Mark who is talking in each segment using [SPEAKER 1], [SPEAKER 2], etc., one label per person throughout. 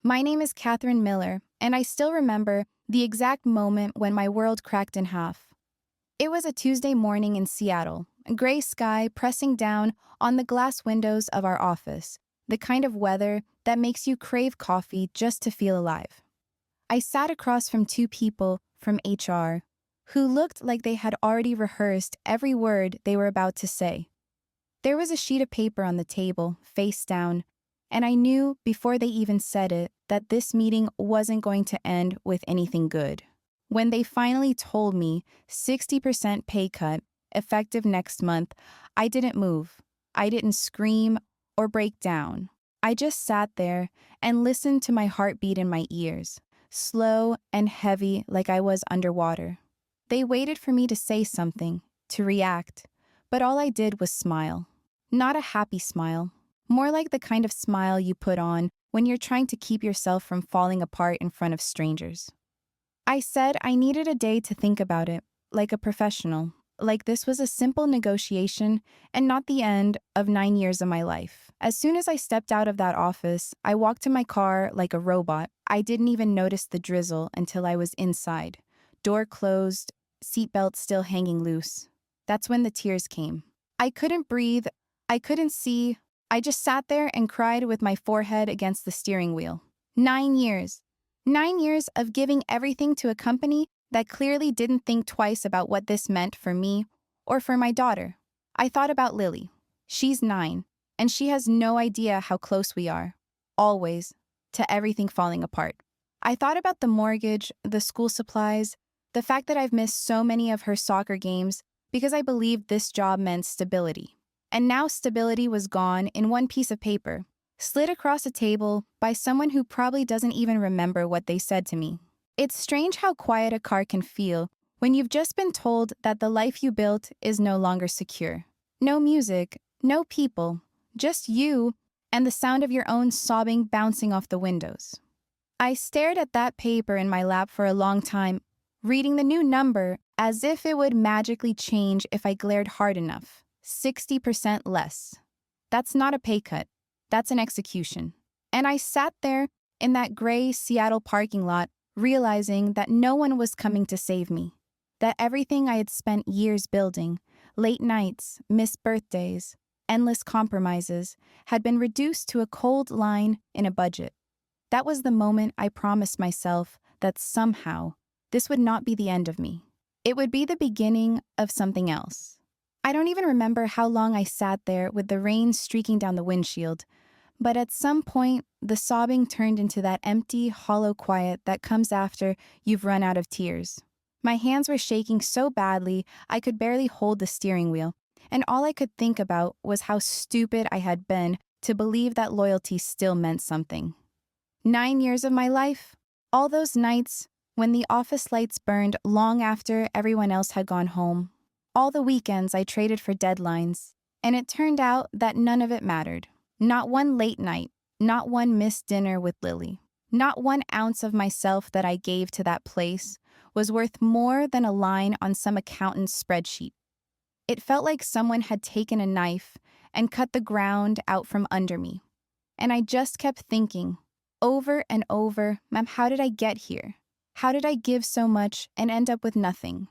[SPEAKER 1] My name is Catherine Miller, and I still remember the exact moment when my world cracked in half. It was a Tuesday morning in Seattle, a gray sky pressing down on the glass windows of our office, the kind of weather that makes you crave coffee just to feel alive. I sat across from two people from HR who looked like they had already rehearsed every word they were about to say. There was a sheet of paper on the table, face down, and I knew before they even said it that this meeting wasn't going to end with anything good. When they finally told me 60% pay cut, effective next month, I didn't move. I didn't scream or break down. I just sat there and listened to my heartbeat in my ears, slow and heavy like I was underwater. They waited for me to say something, to react, but all I did was smile. Not a happy smile, more like the kind of smile you put on when you're trying to keep yourself from falling apart in front of strangers. I said I needed a day to think about it, like a professional, like this was a simple negotiation and not the end of 9 years of my life. As soon as I stepped out of that office, I walked to my car like a robot. I didn't even notice the drizzle until I was inside. Door closed, seatbelt still hanging loose. That's when the tears came. I couldn't breathe, I couldn't see. I just sat there and cried with my forehead against the steering wheel. 9 years. 9 years of giving everything to a company that clearly didn't think twice about what this meant for me or for my daughter. I thought about Lily. She's 9, and she has no idea how close we are, always, to everything falling apart. I thought about the mortgage, the school supplies, the fact that I've missed so many of her soccer games because I believed this job meant stability. And now stability was gone in one piece of paper, slid across a table by someone who probably doesn't even remember what they said to me. It's strange how quiet a car can feel when you've just been told that the life you built is no longer secure. No music, no people, just you and the sound of your own sobbing bouncing off the windows. I stared at that paper in my lap for a long time, reading the new number as if it would magically change if I glared hard enough. 60% less. That's not a pay cut. That's an execution. And I sat there in that gray Seattle parking lot, realizing that no one was coming to save me. That everything I had spent years building, late nights, missed birthdays, endless compromises, had been reduced to a cold line in a budget. That was the moment I promised myself that somehow this would not be the end of me. It would be the beginning of something else. I don't even remember how long I sat there with the rain streaking down the windshield, but at some point, the sobbing turned into that empty, hollow quiet that comes after you've run out of tears. My hands were shaking so badly I could barely hold the steering wheel, and all I could think about was how stupid I had been to believe that loyalty still meant something. 9 years of my life, all those nights when the office lights burned long after everyone else had gone home. All the weekends I traded for deadlines, and it turned out that none of it mattered. Not one late night, not one missed dinner with Lily, not one ounce of myself that I gave to that place was worth more than a line on some accountant's spreadsheet. It felt like someone had taken a knife and cut the ground out from under me. And I just kept thinking, over and over, how did I get here? How did I give so much and end up with nothing?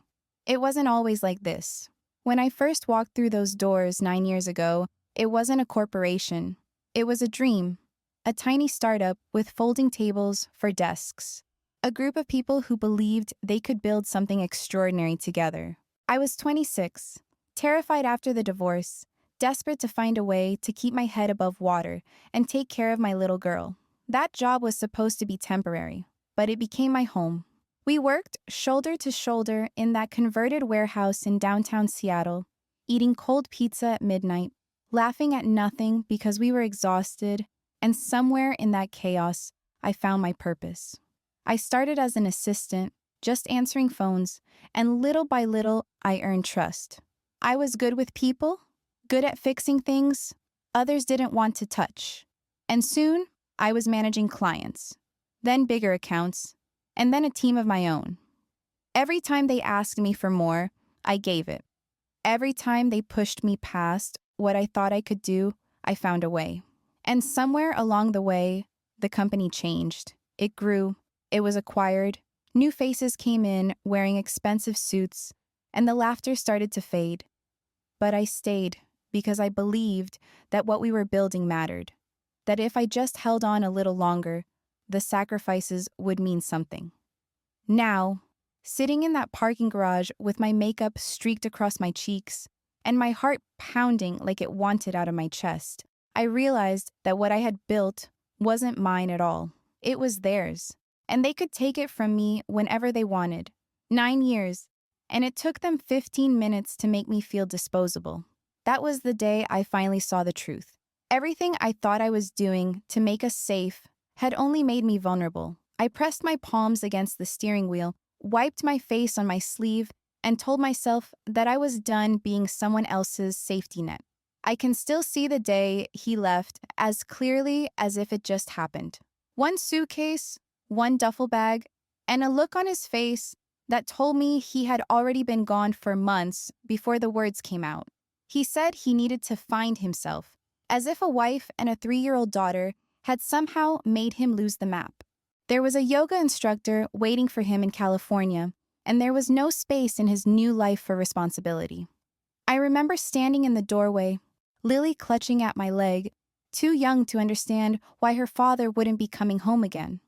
[SPEAKER 1] It wasn't always like this. When I first walked through those doors 9 years ago, it wasn't a corporation. It was a dream. A tiny startup with folding tables for desks. A group of people who believed they could build something extraordinary together. I was 26, terrified after the divorce, desperate to find a way to keep my head above water and take care of my little girl. That job was supposed to be temporary, but it became my home. We worked shoulder to shoulder in that converted warehouse in downtown Seattle, eating cold pizza at midnight, laughing at nothing because we were exhausted, and somewhere in that chaos, I found my purpose. I started as an assistant, just answering phones, and little by little, I earned trust. I was good with people, good at fixing things others didn't want to touch. And soon, I was managing clients, then bigger accounts, and then a team of my own. Every time they asked me for more, I gave it. Every time they pushed me past what I thought I could do, I found a way. And somewhere along the way, the company changed. It grew, it was acquired, new faces came in wearing expensive suits, and the laughter started to fade. But I stayed because I believed that what we were building mattered, that if I just held on a little longer, the sacrifices would mean something. Now, sitting in that parking garage with my makeup streaked across my cheeks and my heart pounding like it wanted out of my chest, I realized that what I had built wasn't mine at all. It was theirs, and they could take it from me whenever they wanted. 9 years, and it took them 15 minutes to make me feel disposable. That was the day I finally saw the truth. Everything I thought I was doing to make us safe had only made me vulnerable. I pressed my palms against the steering wheel, wiped my face on my sleeve, and told myself that I was done being someone else's safety net. I can still see the day he left as clearly as if it just happened. One suitcase, one duffel bag, and a look on his face that told me he had already been gone for months before the words came out. He said he needed to find himself, as if a wife and a 3-year-old daughter had somehow made him lose the map. There was a yoga instructor waiting for him in California, and there was no space in his new life for responsibility. I remember standing in the doorway, Lily clutching at my leg, too young to understand why her father wouldn't be coming home again.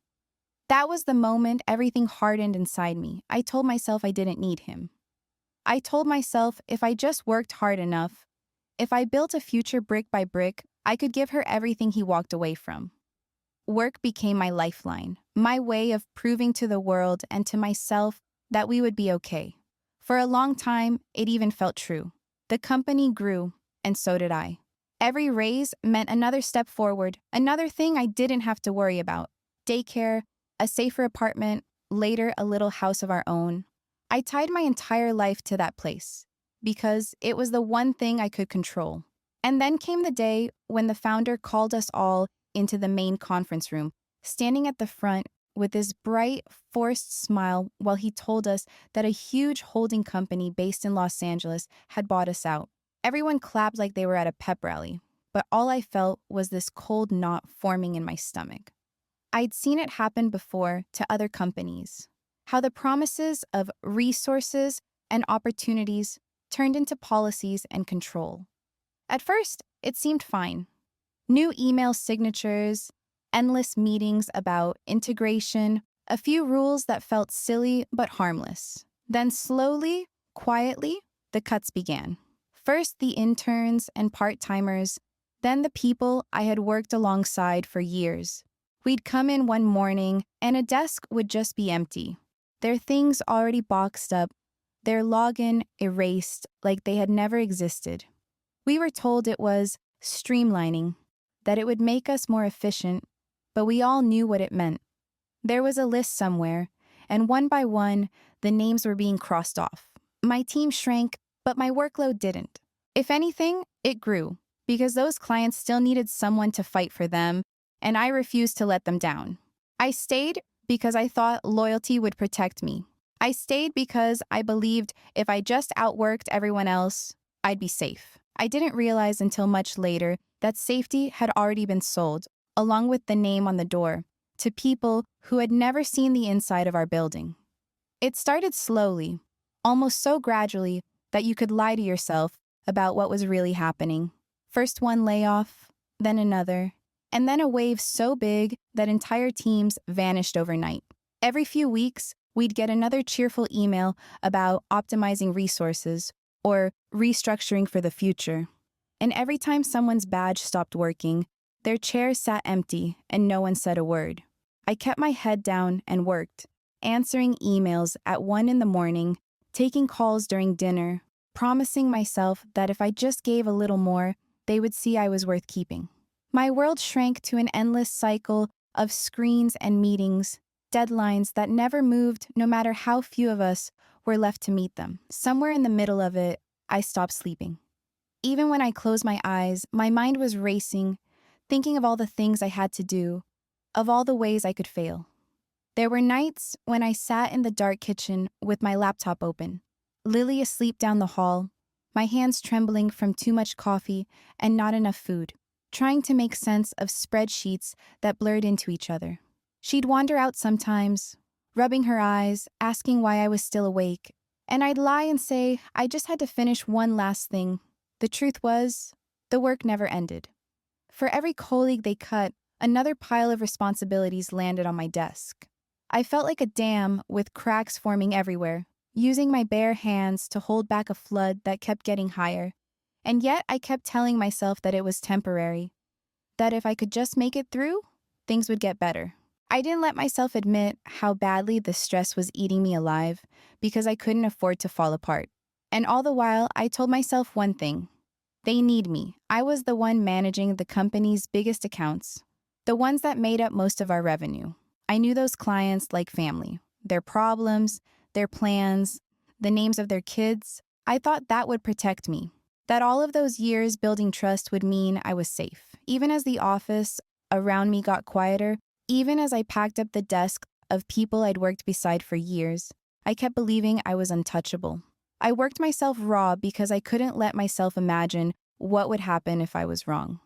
[SPEAKER 1] That was the moment everything hardened inside me. I told myself I didn't need him. I told myself if I just worked hard enough, if I built a future brick by brick, I could give her everything he walked away from. Work became my lifeline, my way of proving to the world and to myself that we would be okay. For a long time, it even felt true. The company grew, and so did I. Every raise meant another step forward, another thing I didn't have to worry about. Daycare, a safer apartment, later a little house of our own. I tied my entire life to that place, because it was the one thing I could control. And then came the day when the founder called us all into the main conference room, standing at the front with this bright, forced smile while he told us that a huge holding company based in Los Angeles had bought us out. Everyone clapped like they were at a pep rally, but all I felt was this cold knot forming in my stomach. I'd seen it happen before to other companies, how the promises of resources and opportunities turned into policies and control. At first, it seemed fine. New email signatures, endless meetings about integration, a few rules that felt silly but harmless. Then slowly, quietly, the cuts began. First the interns and part-timers, then the people I had worked alongside for years. We'd come in one morning and a desk would just be empty. Their things already boxed up, their login erased like they had never existed. We were told it was streamlining, that it would make us more efficient, but we all knew what it meant. There was a list somewhere, and one by one, the names were being crossed off. My team shrank, but my workload didn't. If anything, it grew, because those clients still needed someone to fight for them, and I refused to let them down. I stayed because I thought loyalty would protect me. I stayed because I believed if I just outworked everyone else, I'd be safe. I didn't realize until much later that safety had already been sold, along with the name on the door, to people who had never seen the inside of our building. It started slowly, almost so gradually that you could lie to yourself about what was really happening. First one layoff, then another, and then a wave so big that entire teams vanished overnight. Every few weeks, we'd get another cheerful email about optimizing resources or restructuring for the future. And every time someone's badge stopped working, their chair sat empty and no one said a word. I kept my head down and worked, answering emails at 1 a.m, taking calls during dinner, promising myself that if I just gave a little more, they would see I was worth keeping. My world shrank to an endless cycle of screens and meetings, deadlines that never moved no matter how few of us were left to meet them. Somewhere in the middle of it, I stopped sleeping. Even when I closed my eyes, my mind was racing, thinking of all the things I had to do, of all the ways I could fail. There were nights when I sat in the dark kitchen with my laptop open, Lily asleep down the hall, my hands trembling from too much coffee and not enough food. trying to make sense of spreadsheets that blurred into each other. She'd wander out sometimes, rubbing her eyes, asking why I was still awake, and I'd lie and say I just had to finish one last thing. The truth was, the work never ended. For every colleague they cut, another pile of responsibilities landed on my desk. I felt like a dam with cracks forming everywhere, using my bare hands to hold back a flood that kept getting higher. And yet I kept telling myself that it was temporary, that if I could just make it through, things would get better. I didn't let myself admit how badly the stress was eating me alive because I couldn't afford to fall apart. And all the while, I told myself one thing. They need me. I was the one managing the company's biggest accounts, the ones that made up most of our revenue. I knew those clients like family, their problems, their plans, the names of their kids. I thought that would protect me, that all of those years building trust would mean I was safe. Even as the office around me got quieter, even as I packed up the desk of people I'd worked beside for years, I kept believing I was untouchable. I worked myself raw because I couldn't let myself imagine what would happen if I was wrong.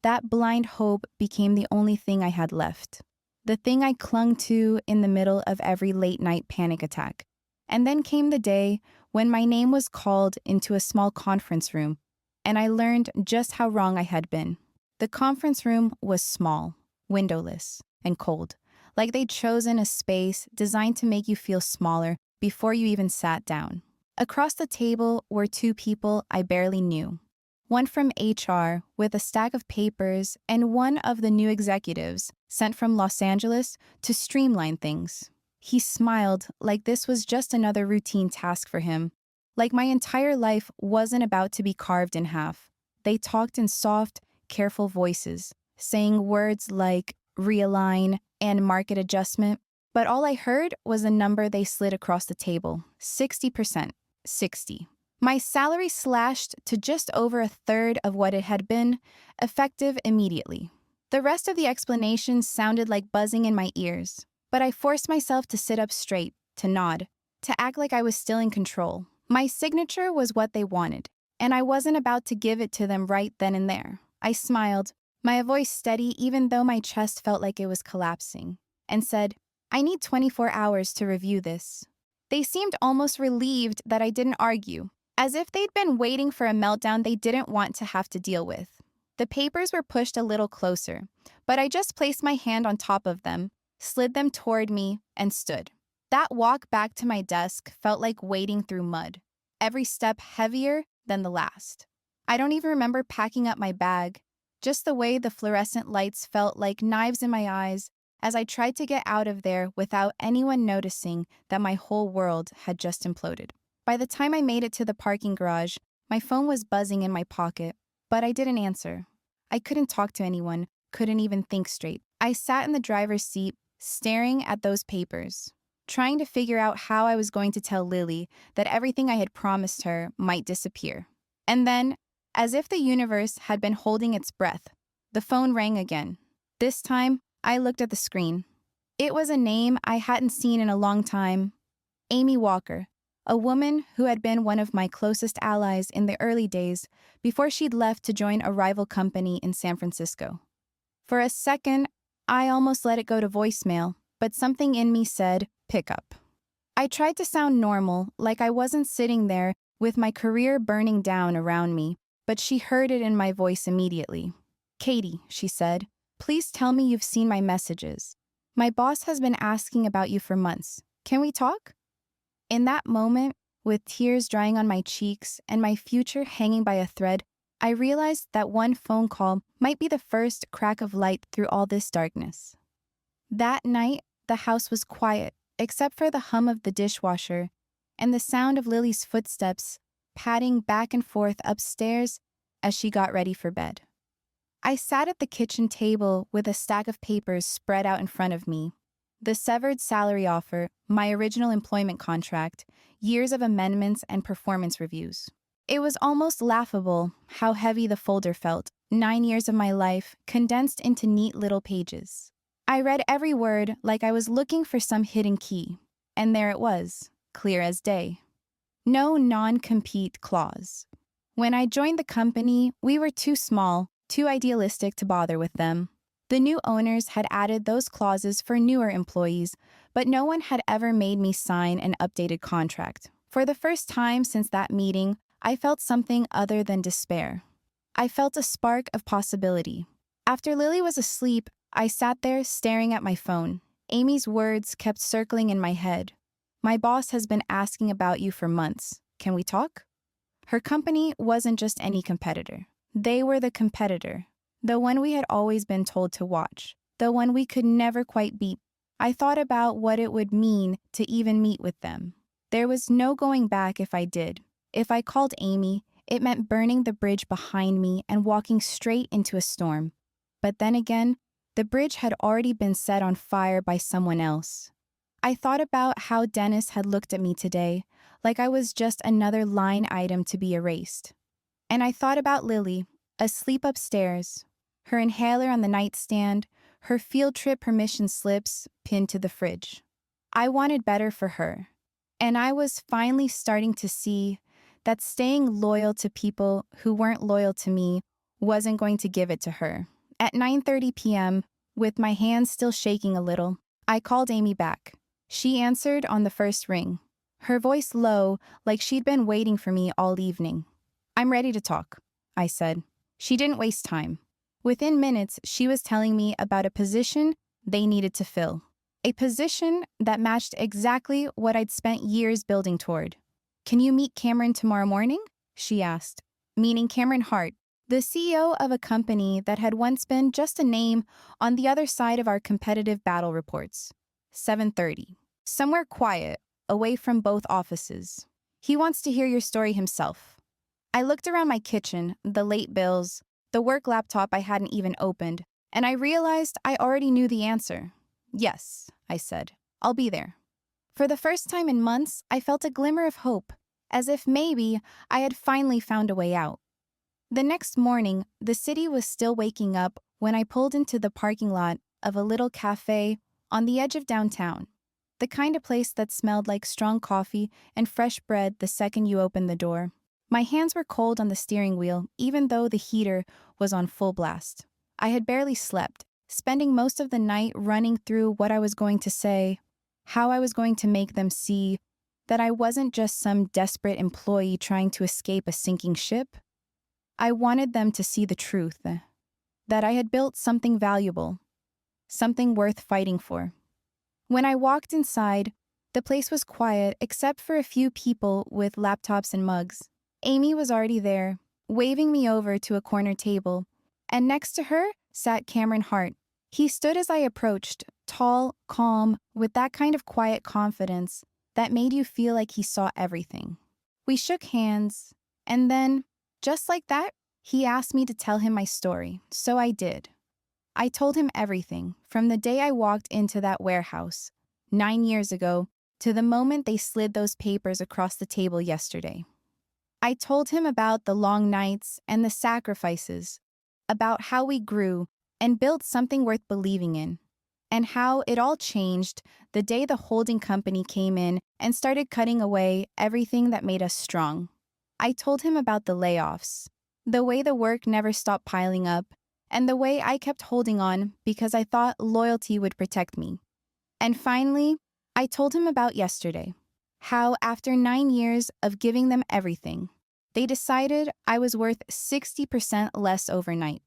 [SPEAKER 1] That blind hope became the only thing I had left, the thing I clung to in the middle of every late-night panic attack. And then came the day when my name was called into a small conference room, and I learned just how wrong I had been. The conference room was small, windowless, and cold, like they'd chosen a space designed to make you feel smaller before you even sat down. Across the table were two people I barely knew. One from HR with a stack of papers and one of the new executives sent from Los Angeles to streamline things. He smiled like this was just another routine task for him, like my entire life wasn't about to be carved in half. They talked in soft, careful voices, saying words like realign and market adjustment, but all I heard was a number they slid across the table, 60%. 60. My salary slashed to just over a third of what it had been, effective immediately. The rest of the explanation sounded like buzzing in my ears, but I forced myself to sit up straight, to nod, to act like I was still in control. My signature was what they wanted, and I wasn't about to give it to them right then and there. I smiled, my voice steady even though my chest felt like it was collapsing, and said, I need 24 hours to review this. They seemed almost relieved that I didn't argue, as if they'd been waiting for a meltdown they didn't want to have to deal with. The papers were pushed a little closer, but I just placed my hand on top of them, slid them toward me, and stood. That walk back to my desk felt like wading through mud, every step heavier than the last. I don't even remember packing up my bag, just the way the fluorescent lights felt like knives in my eyes as I tried to get out of there without anyone noticing that my whole world had just imploded. By the time I made it to the parking garage, my phone was buzzing in my pocket, but I didn't answer. I couldn't talk to anyone, couldn't even think straight. I sat in the driver's seat, staring at those papers, trying to figure out how I was going to tell Lily that everything I had promised her might disappear. And then, as if the universe had been holding its breath, the phone rang again. This time, I looked at the screen. It was a name I hadn't seen in a long time. Amy Walker, a woman who had been one of my closest allies in the early days before she'd left to join a rival company in San Francisco. For a second, I almost let it go to voicemail, but something in me said, pick up. I tried to sound normal, like I wasn't sitting there with my career burning down around me, but she heard it in my voice immediately. Katie, she said, please tell me you've seen my messages. My boss has been asking about you for months. Can we talk? In that moment, with tears drying on my cheeks and my future hanging by a thread, I realized that one phone call might be the first crack of light through all this darkness. That night, the house was quiet, except for the hum of the dishwasher and the sound of Lily's footsteps padding back and forth upstairs as she got ready for bed. I sat at the kitchen table with a stack of papers spread out in front of me. The severed salary offer, my original employment contract, years of amendments and performance reviews. It was almost laughable how heavy the folder felt, 9 years of my life condensed into neat little pages. I read every word like I was looking for some hidden key, and there it was, clear as day. No non-compete clause. When I joined the company, we were too small, too idealistic to bother with them. The new owners had added those clauses for newer employees, but no one had ever made me sign an updated contract. For the first time since that meeting, I felt something other than despair. I felt a spark of possibility. After Lily was asleep, I sat there staring at my phone. Amy's words kept circling in my head. My boss has been asking about you for months. Can we talk? Her company wasn't just any competitor. They were the competitor, the one we had always been told to watch, the one we could never quite beat. I thought about what it would mean to even meet with them. There was no going back if I did. If I called Amy, it meant burning the bridge behind me and walking straight into a storm. But then again, the bridge had already been set on fire by someone else. I thought about how Dennis had looked at me today, like I was just another line item to be erased. And I thought about Lily, asleep upstairs, her inhaler on the nightstand, her field trip permission slips pinned to the fridge. I wanted better for her. And I was finally starting to see that staying loyal to people who weren't loyal to me wasn't going to give it to her. At 9:30 p.m., with my hands still shaking a little, I called Amy back. She answered on the first ring, her voice low, like she'd been waiting for me all evening. "I'm ready to talk," I said. She didn't waste time. Within minutes, she was telling me about a position they needed to fill. A position that matched exactly what I'd spent years building toward. "Can you meet Cameron tomorrow morning?" she asked. Meaning Cameron Hart, the CEO of a company that had once been just a name on the other side of our competitive battle reports. 7:30. Somewhere quiet, away from both offices. He wants to hear your story himself. I looked around my kitchen, the late bills, the work laptop I hadn't even opened, and I realized I already knew the answer. "Yes," I said. "I'll be there." For the first time in months, I felt a glimmer of hope, as if maybe I had finally found a way out. The next morning, the city was still waking up when I pulled into the parking lot of a little cafe on the edge of downtown, the kind of place that smelled like strong coffee and fresh bread the second you opened the door. My hands were cold on the steering wheel, even though the heater was on full blast. I had barely slept, spending most of the night running through what I was going to say, how I was going to make them see that I wasn't just some desperate employee trying to escape a sinking ship. I wanted them to see the truth, that I had built something valuable, something worth fighting for. When I walked inside, the place was quiet except for a few people with laptops and mugs. Amy was already there, waving me over to a corner table, and next to her sat Cameron Hart. He stood as I approached, tall, calm, with that kind of quiet confidence that made you feel like he saw everything. We shook hands, and then, just like that, he asked me to tell him my story, so I did. I told him everything, from the day I walked into that warehouse, 9 years ago, to the moment they slid those papers across the table yesterday. I told him about the long nights and the sacrifices, about how we grew and built something worth believing in, and how it all changed the day the holding company came in and started cutting away everything that made us strong. I told him about the layoffs, the way the work never stopped piling up, and the way I kept holding on because I thought loyalty would protect me. And finally, I told him about yesterday, how after 9 years of giving them everything, they decided I was worth 60% less overnight.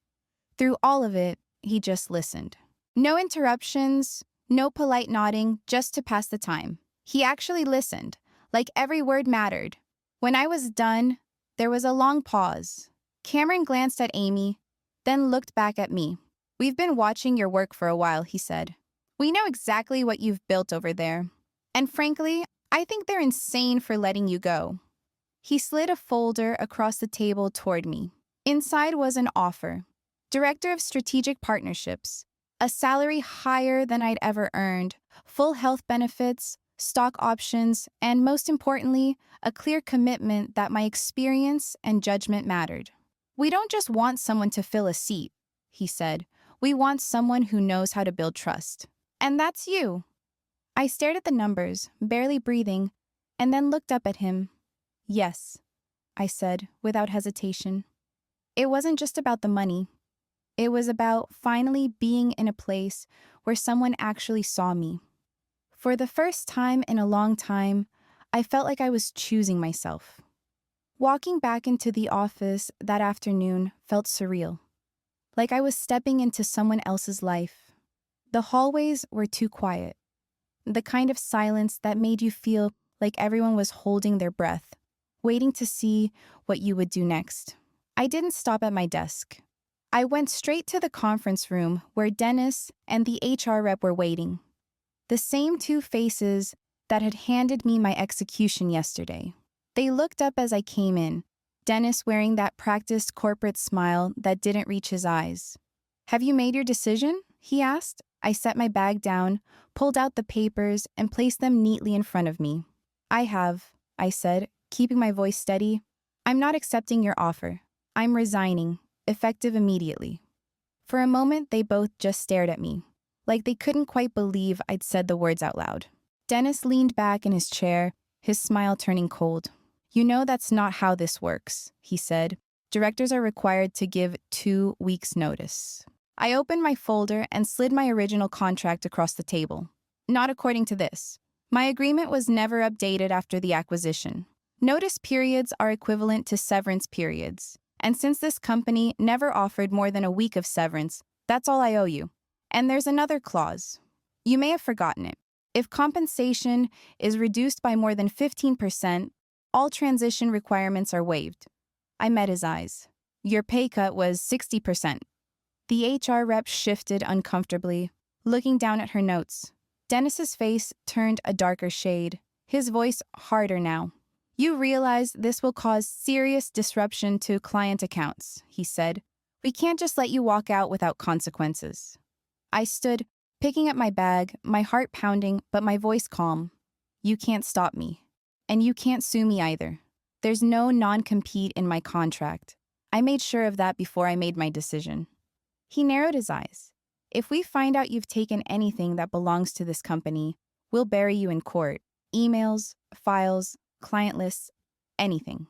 [SPEAKER 1] Through all of it, he just listened. No interruptions, no polite nodding just to pass the time. He actually listened, like every word mattered. When I was done, there was a long pause. Cameron glanced at Amy, then looked back at me. "We've been watching your work for a while," he said. "We know exactly what you've built over there. And frankly, I think they're insane for letting you go." He slid a folder across the table toward me. Inside was an offer. Director of Strategic Partnerships. A salary higher than I'd ever earned. Full health benefits, stock options, and most importantly, a clear commitment that my experience and judgment mattered. "We don't just want someone to fill a seat," he said. "We want someone who knows how to build trust. And that's you." I stared at the numbers, barely breathing, and then looked up at him. "Yes," I said, without hesitation. It wasn't just about the money. It was about finally being in a place where someone actually saw me. For the first time in a long time, I felt like I was choosing myself. Walking back into the office that afternoon felt surreal, like I was stepping into someone else's life. The hallways were too quiet, the kind of silence that made you feel like everyone was holding their breath, waiting to see what you would do next. I didn't stop at my desk. I went straight to the conference room where Dennis and the HR rep were waiting. The same two faces that had handed me my execution yesterday. They looked up as I came in, Dennis wearing that practiced corporate smile that didn't reach his eyes. "Have you made your decision?" he asked. I set my bag down, pulled out the papers, and placed them neatly in front of me. "I have," I said, keeping my voice steady. "I'm not accepting your offer. I'm resigning, effective immediately." For a moment, they both just stared at me, like they couldn't quite believe I'd said the words out loud. Dennis leaned back in his chair, his smile turning cold. "You know that's not how this works," he said. "Directors are required to give 2 weeks' notice." I opened my folder and slid my original contract across the table. "Not according to this. My agreement was never updated after the acquisition. Notice periods are equivalent to severance periods. And since this company never offered more than a week of severance, that's all I owe you. And there's another clause. You may have forgotten it. If compensation is reduced by more than 15%, all transition requirements are waived." I met his eyes. "Your pay cut was 60%. The HR rep shifted uncomfortably, looking down at her notes. Dennis's face turned a darker shade, his voice harder now. "You realize this will cause serious disruption to client accounts," he said. "We can't just let you walk out without consequences." I stood, picking up my bag, my heart pounding, but my voice calm. "You can't stop me. And you can't sue me either. There's no non-compete in my contract. I made sure of that before I made my decision." He narrowed his eyes. "If we find out you've taken anything that belongs to this company, we'll bury you in court. Emails, files, client lists, anything."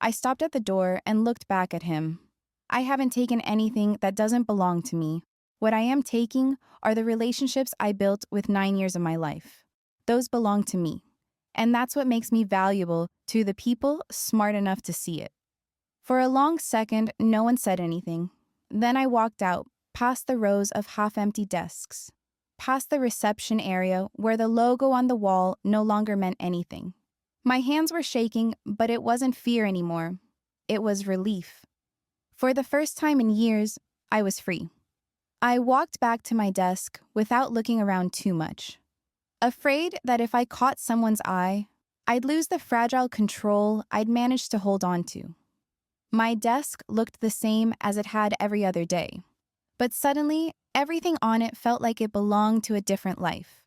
[SPEAKER 1] I stopped at the door and looked back at him. "I haven't taken anything that doesn't belong to me. What I am taking are the relationships I built with 9 years of my life. Those belong to me. And that's what makes me valuable to the people smart enough to see it." For a long second, no one said anything. Then I walked out, past the rows of half-empty desks, past the reception area where the logo on the wall no longer meant anything. My hands were shaking, but it wasn't fear anymore. It was relief. For the first time in years, I was free. I walked back to my desk without looking around too much, afraid that if I caught someone's eye, I'd lose the fragile control I'd managed to hold on to. My desk looked the same as it had every other day, but suddenly, everything on it felt like it belonged to a different life.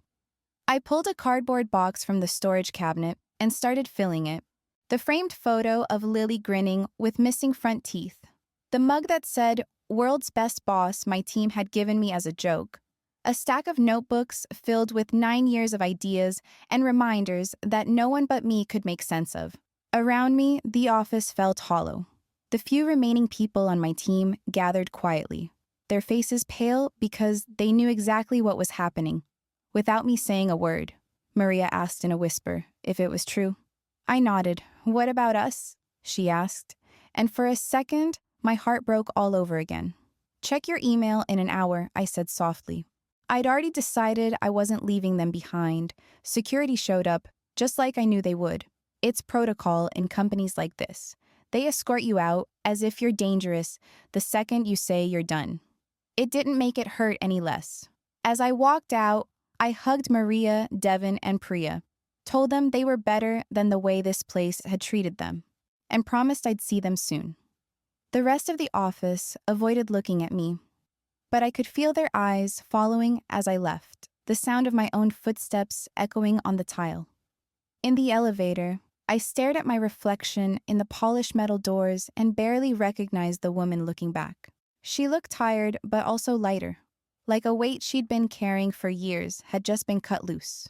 [SPEAKER 1] I pulled a cardboard box from the storage cabinet and started filling it. The framed photo of Lily grinning with missing front teeth. The mug that said, "World's Best Boss," my team had given me as a joke. A stack of notebooks filled with 9 years of ideas and reminders that no one but me could make sense of. Around me, the office felt hollow. The few remaining people on my team gathered quietly, their faces pale because they knew exactly what was happening. Without me saying a word, Maria asked in a whisper if it was true. I nodded. "What about us?" she asked. And for a second, my heart broke all over again. "Check your email in an hour," I said softly. I'd already decided I wasn't leaving them behind. Security showed up, just like I knew they would. It's protocol in companies like this. They escort you out as if you're dangerous the second you say you're done. It didn't make it hurt any less. As I walked out, I hugged Maria, Devin, and Priya, told them they were better than the way this place had treated them, and promised I'd see them soon. The rest of the office avoided looking at me, but I could feel their eyes following as I left, the sound of my own footsteps echoing on the tile. In the elevator, I stared at my reflection in the polished metal doors and barely recognized the woman looking back. She looked tired, but also lighter, like a weight she'd been carrying for years had just been cut loose.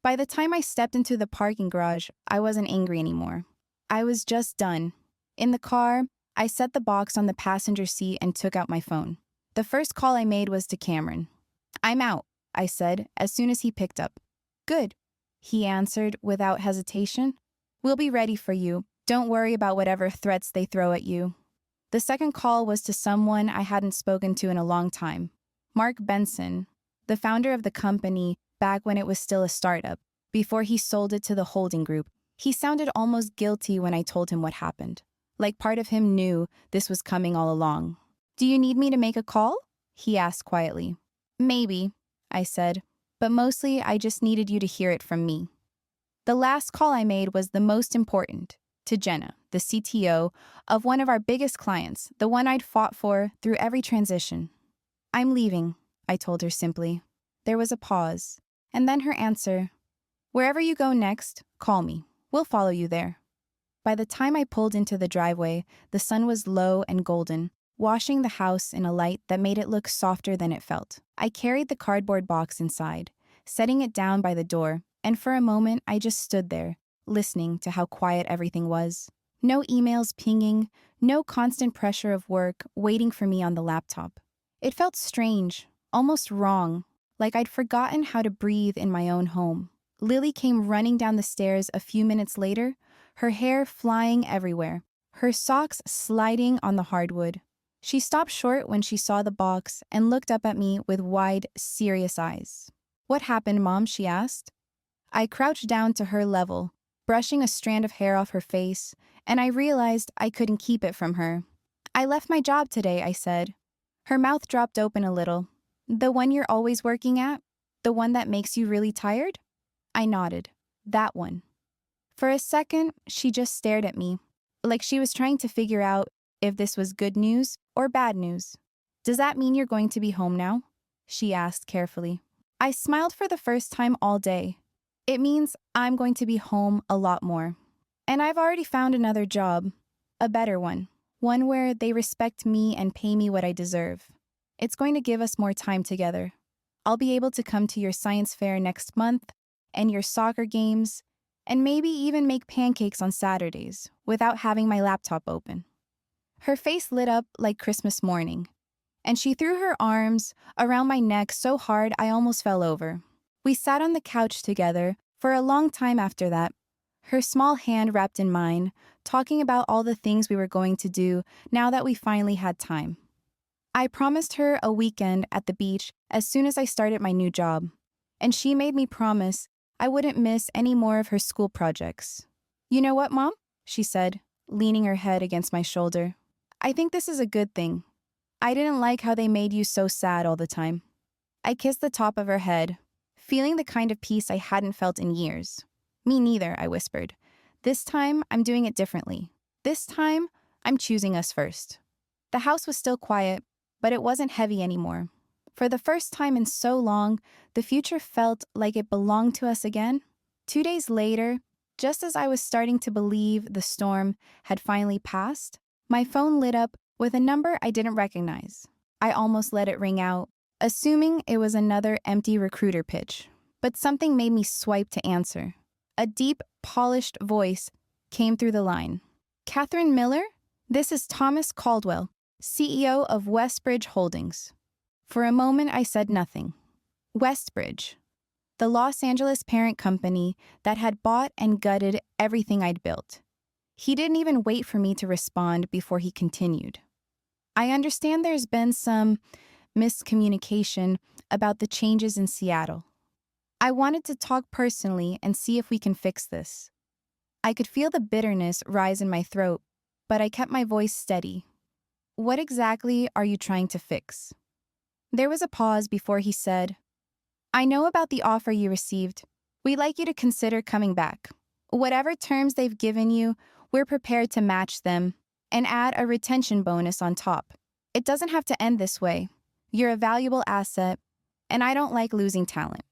[SPEAKER 1] By the time I stepped into the parking garage, I wasn't angry anymore. I was just done. In the car, I set the box on the passenger seat and took out my phone. The first call I made was to Cameron. "I'm out," I said as soon as he picked up. "Good," he answered without hesitation. "We'll be ready for you. Don't worry about whatever threats they throw at you." The second call was to someone I hadn't spoken to in a long time. Mark Benson, the founder of the company back when it was still a startup, before he sold it to the holding group. He sounded almost guilty when I told him what happened. Like part of him knew this was coming all along. "Do you need me to make a call?" he asked quietly. "Maybe," I said, "but mostly I just needed you to hear it from me." The last call I made was the most important, to Jenna, the CTO of one of our biggest clients, the one I'd fought for through every transition. "I'm leaving," I told her simply. There was a pause, and then her answer, "Wherever you go next, call me. We'll follow you there." By the time I pulled into the driveway, the sun was low and golden, washing the house in a light that made it look softer than it felt. I carried the cardboard box inside, setting it down by the door, and for a moment I just stood there, listening to how quiet everything was. No emails pinging, no constant pressure of work waiting for me on the laptop. It felt strange, almost wrong, like I'd forgotten how to breathe in my own home. Lily came running down the stairs a few minutes later, her hair flying everywhere, her socks sliding on the hardwood. She stopped short when she saw the box and looked up at me with wide, serious eyes. "What happened, Mom?" she asked. I crouched down to her level, brushing a strand of hair off her face, and I realized I couldn't keep it from her. "I left my job today," I said. Her mouth dropped open a little. "The one you're always working at? The one that makes you really tired?" I nodded. "That one." For a second, she just stared at me, like she was trying to figure out if this was good news or bad news. "Does that mean you're going to be home now?" she asked carefully. I smiled for the first time all day. It means I'm going to be home a lot more. And I've already found another job, a better one where they respect me and pay me what I deserve. It's going to give us more time together. I'll be able to come to your science fair next month, and your soccer games, and maybe even make pancakes on Saturdays without having my laptop open. Her face lit up like Christmas morning, and she threw her arms around my neck so hard I almost fell over. We sat on the couch together for a long time after that, her small hand wrapped in mine, talking about all the things we were going to do now that we finally had time. I promised her a weekend at the beach as soon as I started my new job, and she made me promise I wouldn't miss any more of her school projects. "You know what, Mom?" she said, leaning her head against my shoulder. "I think this is a good thing. I didn't like how they made you so sad all the time." I kissed the top of her head, feeling the kind of peace I hadn't felt in years. "Me neither," I whispered. "This time, I'm doing it differently. This time, I'm choosing us first." The house was still quiet, but it wasn't heavy anymore. For the first time in so long, the future felt like it belonged to us again. 2 days later, just as I was starting to believe the storm had finally passed, my phone lit up with a number I didn't recognize. I almost let it ring out, assuming it was another empty recruiter pitch. But something made me swipe to answer. A deep, polished voice came through the line. "Catherine Miller? This is Thomas Caldwell, CEO of Westbridge Holdings." For a moment, I said nothing. Westbridge, the Los Angeles parent company that had bought and gutted everything I'd built. He didn't even wait for me to respond before he continued. "I understand there's been some miscommunication about the changes in Seattle. I wanted to talk personally and see if we can fix this." I could feel the bitterness rise in my throat, but I kept my voice steady. "What exactly are you trying to fix?" There was a pause before he said, "I know about the offer you received. We'd like you to consider coming back. Whatever terms they've given you, we're prepared to match them and add a retention bonus on top. It doesn't have to end this way. You're a valuable asset, and I don't like losing talent."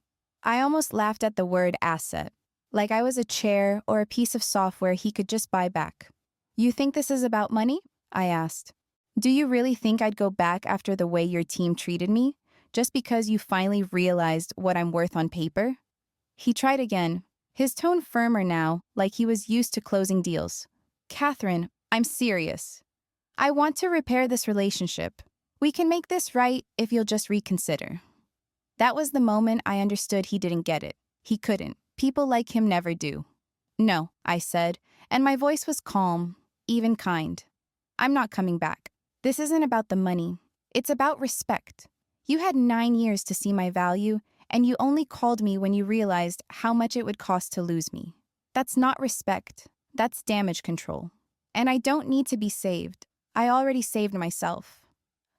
[SPEAKER 1] I almost laughed at the word asset, like I was a chair or a piece of software he could just buy back. "You think this is about money?" I asked. "Do you really think I'd go back after the way your team treated me, just because you finally realized what I'm worth on paper?" He tried again, his tone firmer now, like he was used to closing deals. "Catherine, I'm serious. I want to repair this relationship. We can make this right if you'll just reconsider. That was the moment I understood he didn't get it. He couldn't. People like him never do. No, I said, and my voice was calm, even kind. I'm not coming back. This isn't about the money. It's about respect. You had 9 years to see my value, and you only called me when you realized how much it would cost to lose me. That's not respect. That's damage control. And I don't need to be saved. I already saved myself.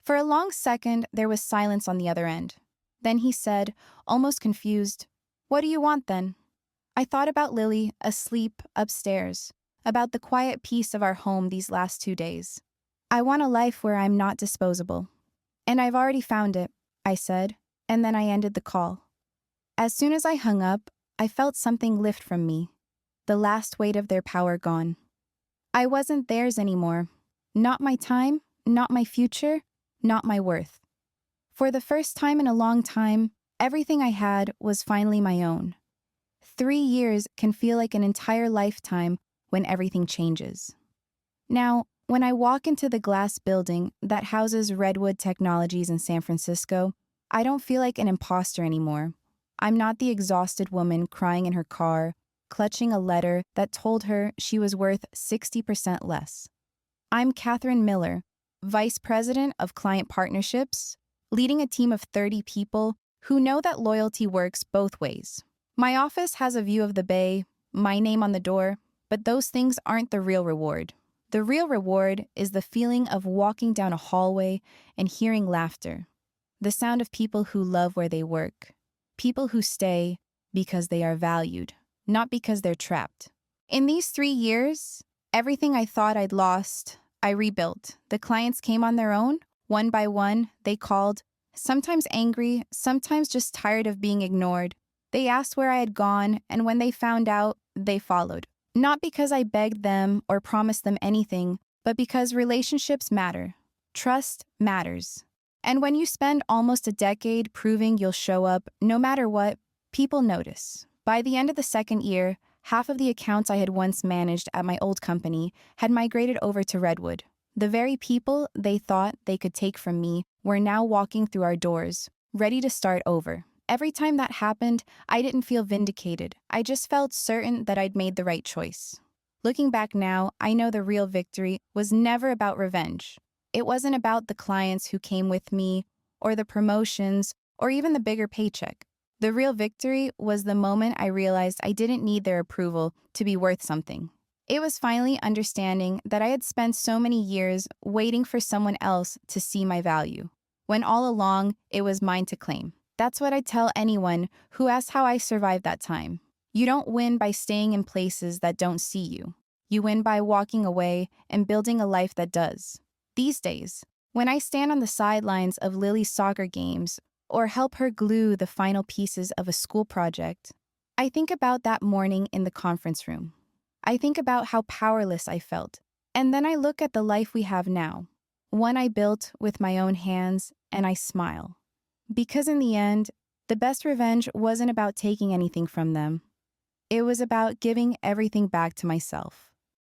[SPEAKER 1] For a long second, there was silence on the other end. Then he said, almost confused, "What do you want then?" I thought about Lily, asleep, upstairs, about the quiet peace of our home these last 2 days. I want a life where I'm not disposable. And I've already found it, I said, and then I ended the call. As soon as I hung up, I felt something lift from me, the last weight of their power gone. I wasn't theirs anymore. Not my time, not my future, not my worth. For the first time in a long time, everything I had was finally my own. 3 years can feel like an entire lifetime when everything changes. Now, when I walk into the glass building that houses Redwood Technologies in San Francisco, I don't feel like an imposter anymore. I'm not the exhausted woman crying in her car, clutching a letter that told her she was worth 60% less. I'm Catherine Miller, Vice President of Client Partnerships, leading a team of 30 people who know that loyalty works both ways. My office has a view of the bay, my name on the door, but those things aren't the real reward. The real reward is the feeling of walking down a hallway and hearing laughter, the sound of people who love where they work, people who stay because they are valued, not because they're trapped. In these 3 years, everything I thought I'd lost, I rebuilt. The clients came on their own, one by one, they called, sometimes angry, sometimes just tired of being ignored. They asked where I had gone, and when they found out, they followed. Not because I begged them or promised them anything, but because relationships matter. Trust matters. And when you spend almost a decade proving you'll show up no matter what, people notice. By the end of the second year, half of the accounts I had once managed at my old company had migrated over to Redwood. The very people they thought they could take from me were now walking through our doors, ready to start over. Every time that happened, I didn't feel vindicated. I just felt certain that I'd made the right choice. Looking back now, I know the real victory was never about revenge. It wasn't about the clients who came with me, or the promotions, or even the bigger paycheck. The real victory was the moment I realized I didn't need their approval to be worth something. It was finally understanding that I had spent so many years waiting for someone else to see my value, when all along it was mine to claim. That's what I tell anyone who asks how I survived that time. You don't win by staying in places that don't see you. You win by walking away and building a life that does. These days, when I stand on the sidelines of Lily's soccer games or help her glue the final pieces of a school project, I think about that morning in the conference room. I think about how powerless I felt. And then I look at the life we have now, one I built with my own hands, and I smile. Because in the end, the best revenge wasn't about taking anything from them. It was about giving everything back to myself.